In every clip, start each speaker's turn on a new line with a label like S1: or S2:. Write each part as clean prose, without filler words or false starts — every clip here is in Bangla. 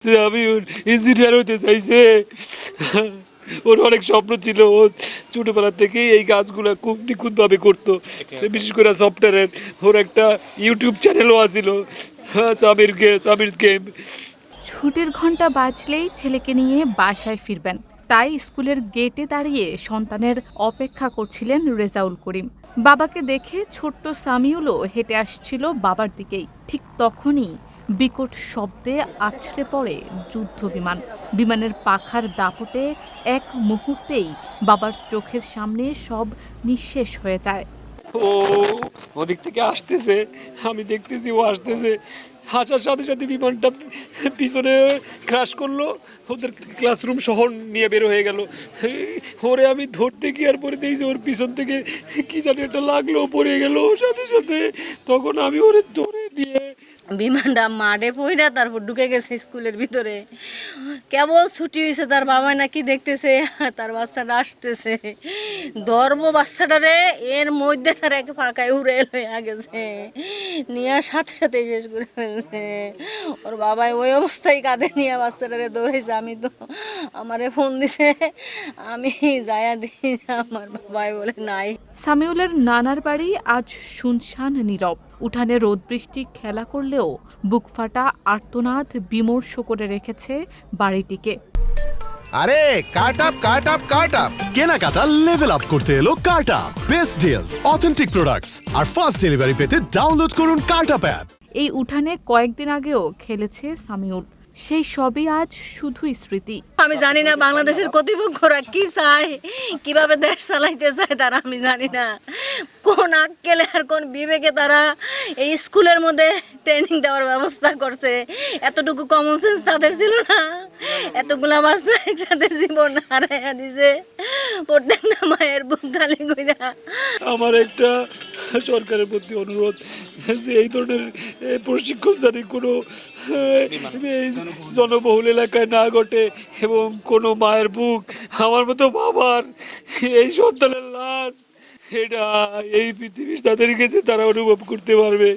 S1: আমি ওর ইঞ্জিনিয়ার হতে চাইছে। ওর অনেক স্বপ্ন ছিল। ও ছোটবেলা থেকেই এই কাজগুলো খুব নিখুঁতভাবে করতো। সে বিশেষ করে সফটওয়্যারের। ওর একটা ইউটিউব চ্যানেলও আছিল, সামির গেম।
S2: ছুটির ঘন্টা বাজলেই ছেলেকে নিয়ে বাসায় ফিরবেন। তাই স্কুলের গেটে দাঁড়িয়ে সন্তানের অপেক্ষা করছিলেন রেজাউল করিম। বাবাকে দেখে ছোট্ট সামিউলও হেঁটে আসছিল বাবার দিকেই। ঠিক তখনই বিকট শব্দে আছড়ে পড়ে যুদ্ধ বিমান। বিমানের পাখার দাপটে এক মুহূর্তেই বাবার চোখের সামনে সব নিঃশেষ হয়ে যায়।
S1: ও ওদিক থেকে আসতেছে, আমি দেখতেছি ও আসতেছে। আসার সাথে সাথে বিমানটা পিছনে ক্র্যাশ করলো, ওদের ক্লাসরুম শহর নিয়ে বের হয়ে গেল। ওরে আমি ধরতে গিয়ে আর পরে দেখছি ওর পিছন থেকে কি জানি একটা লাগলো, পড়ে গেল ওর সাথে সাথে। তখন আমি ওরে ধরে নিয়ে
S3: বিমানটা মাঠে পইরা তারপর ঢুকে গেছে স্কুলের ভিতরে। কেবল ছুটি হয়েছে, তার বাবা নাকি দেখতেছে তার বাচ্চাটা আসতেছে, ধর্ম বাচ্চাটারে এর মধ্যে তার এক ফাঁকায় উড়ে লইয়া গেছে, নিয়ে সাথে সাথে শেষ করে ফেলছে। ওর বাবাই ওই অবস্থায় কাঁধে নিয়ে বাচ্চাটারে দৌড়াইছে। আমি তো আমারে ফোন দিছে, আমি যায়া দিই, আমার বাবাই বলে নাই।
S2: সামিউলের নানার বাড়ি আজ শুনশান নীরব। উঠানে রোদ বৃষ্টি খেলা করলেও বুকফাটা আর্তনাদ বিমর্ষ করে রেখেছে বাড়িটিকে।
S4: আরে কাট আপ কেনাকাটা লেভেল আপ করতে এলো cut up. Best deals, authentic products আর ফাস্ট ডেলিভারি পেতে ডাউনলোড করুন কাট আপ অ্যাপ।
S2: এই উঠানে কয়েকদিন আগেও খেলেছে সামিউল। সেই সবই আজ শুধুই স্মৃতি।
S3: আমি জানি না বাংলাদেশের কর্তৃপক্ষরা কি চায়, কিভাবে দেশ চালাইতে চায় তারা, আমি জানি না কোন আক্কেলে আর কোন বিবেকে তারা এই স্কুলের মধ্যে ট্রেনিং দেওয়ার ব্যবস্থা করছে। এতটুকু কমন সেন্স তাদের ছিল না। এতগুলা বাচ্চা একসাথে জীবন হারাইয়া দিছে, প্রত্যেকটা মায়ের বুক খালি কইরা।
S1: আমার একটা সরকারের প্রতি অনুরোধ যে এই ধরনের প্রশিক্ষণ জানি কোনো এই জনবহুল এলাকায় না ঘটে, এবং কোনো মায়ের বুক আমার মতো বাবার এই সন্তানের লাশ এটা এই পৃথিবীর যাদের গেছে তারা অনুভব করতে পারবে।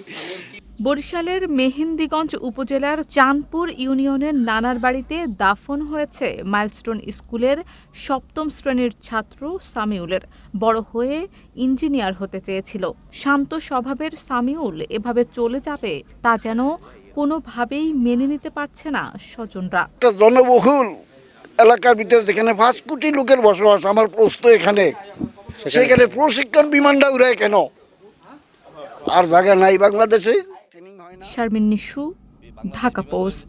S2: বরিশালের মেহেন্দিগঞ্জ উপজেলার চাঁদপুর ইউনিয়নের নানার বাড়িতে দাফন হয়েছে মাইলস্টোন স্কুলের ৭ম শ্রেণীর ছাত্র সামিউলের। বড় হয়ে ইঞ্জিনিয়ার হতে চেয়েছিল। শান্ত স্বভাবের সামিউল এভাবে চলে যাবে তা যেন কোনোভাবেই মেনে নিতে পারছে না স্বজনরা।
S5: একটা জনবহুল এলাকার ভিতরে যেখানে ৫ কোটি লোকের বসবাস, আমার প্রশ্ন এখানে, সেখানে প্রশিক্ষণ বিমানটা উড়ায় কেন? আর জায়গা নাই বাংলাদেশে, ট্রেনিং হয় না।
S2: শারমিন নিশু, ঢাকা পোস্ট।